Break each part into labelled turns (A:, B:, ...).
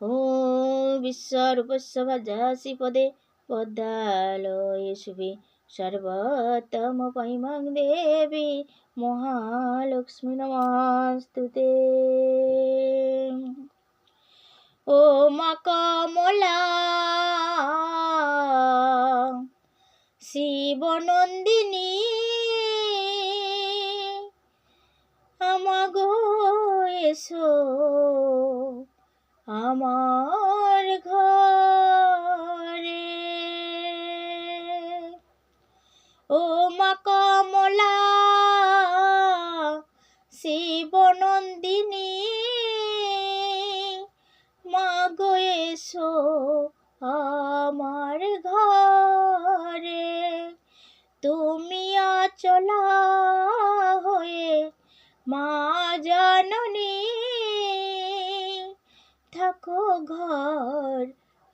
A: ॐ विश्वरूपस्य भजासि पदे पद्मालये शुभे सर्वोत्तमपरिमं देवी महालक्ष्मी नमस्तुते। ও মা কমলা শিবনন্দিনী আমাগো এসো আমার ঘরে। ও মা কমলা শিবনন্দিনী মাগো এসো আমার ঘরে। তুমি অচলা হয়ে মা জননী থাকো ঘর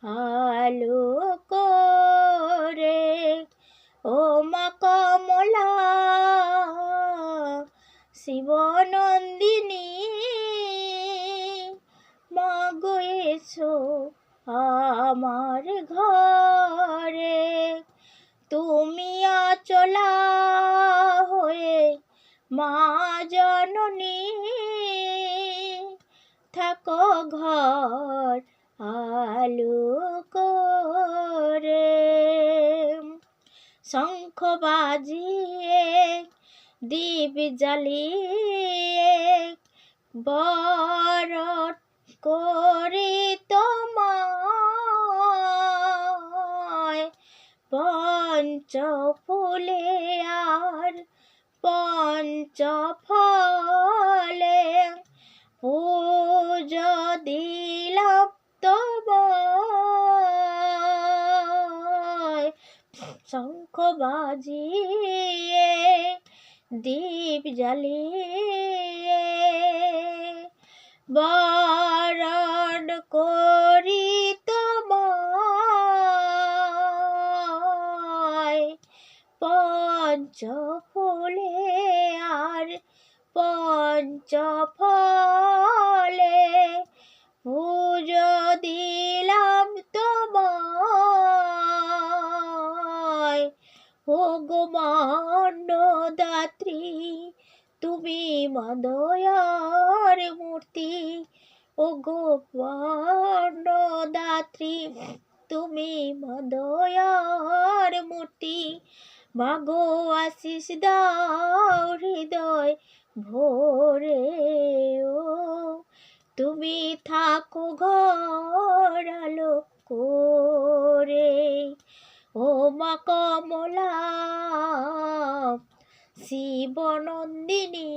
A: আলো করে। ও মা কমলা শিবনন্দিনী মাগো এসো আমার ঘরে। তুমি অচলা হয়ে মা জননী থাকো ঘর আলো করে। শঙ্খ বাজিয়ে দীপ জ্বালিয়ে বরণ করি তোমায় পঞ্চ ফুলে আর পঞ্চ ফলে পূজা দিলাম তোমায়। শঙ্খ বাজিয়ে দীপ জ্বালিয়ে বরণ করি তোমায় পঞ্চ ফুলে আর পঞ্চ ফলে পুজো দিলাম তোমায়। ও গো মন্ডদাত্রী তুমি মা দয়ার মূর্তি। ও গো মন্ডদাত্রী তুমি মা দয়ার মূর্তি। মাগো আশিস দাও হৃদয় ভোরে। ও তুমি থাকো ঘর আলো করে। ও মা কমলা শিবনন্দিনী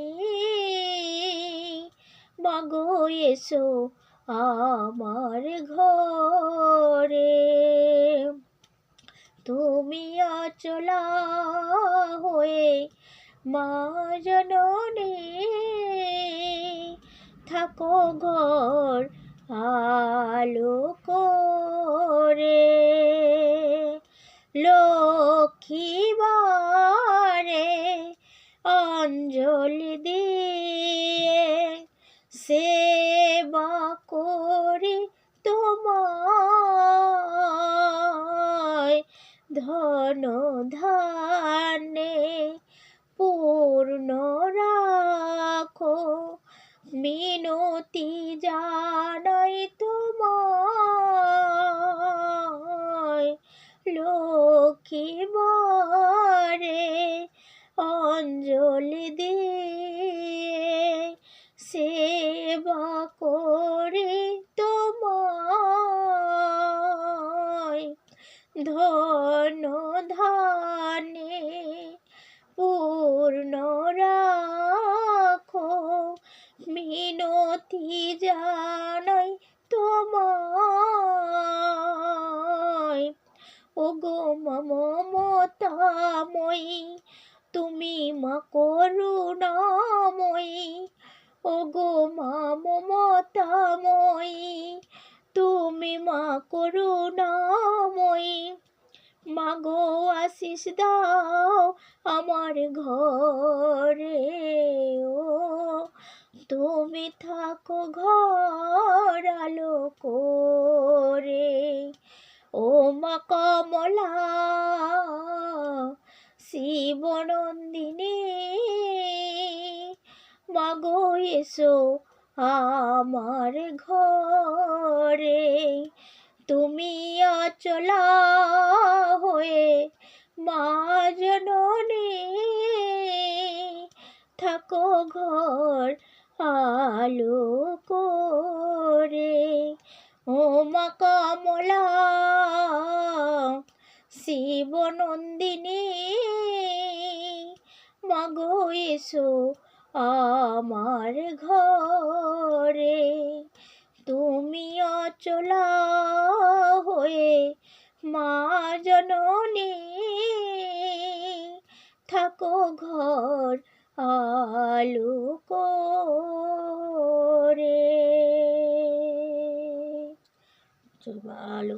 A: মাগো এসো আমার ঘরে। তুমি অচলা হয়ে মা জননী থাকো ঘর আলো করে। লক্ষ্মী বারে অঞ্জলি দিয়ে সেবা করি তোমায়। ধন ধান্যে পূর্ণ রাখো মিনতি জানাই তোমায়। লক্ষ্মী বারে অঞ্জলি দিয়ে সেবা করি তোমায়। ধন ধান্যে পূর্ণ রাখো মিনতি জানাই তোমায়। ও গো মমতাময়ী তুমি মা করুণাময়ী। ও গো মা মমতাময়ী তুমি মা করুণাময়ী। মাগো আশিস দাও আমার ঘরে। ও তুমি থাকো ঘর আলো করে। মা কমলা শিবনন্দিনী মাগো এসো আমার ঘরে, তুমি অচলা হয়ে মা জননী থাকো ঘর আলো করে। ও মা কমলা শিবনন্দিনী মাগো এসো আমার ঘরে, তুমি অচলা হয়ে মা জননী থাকো ঘর আলো করে। চল আলো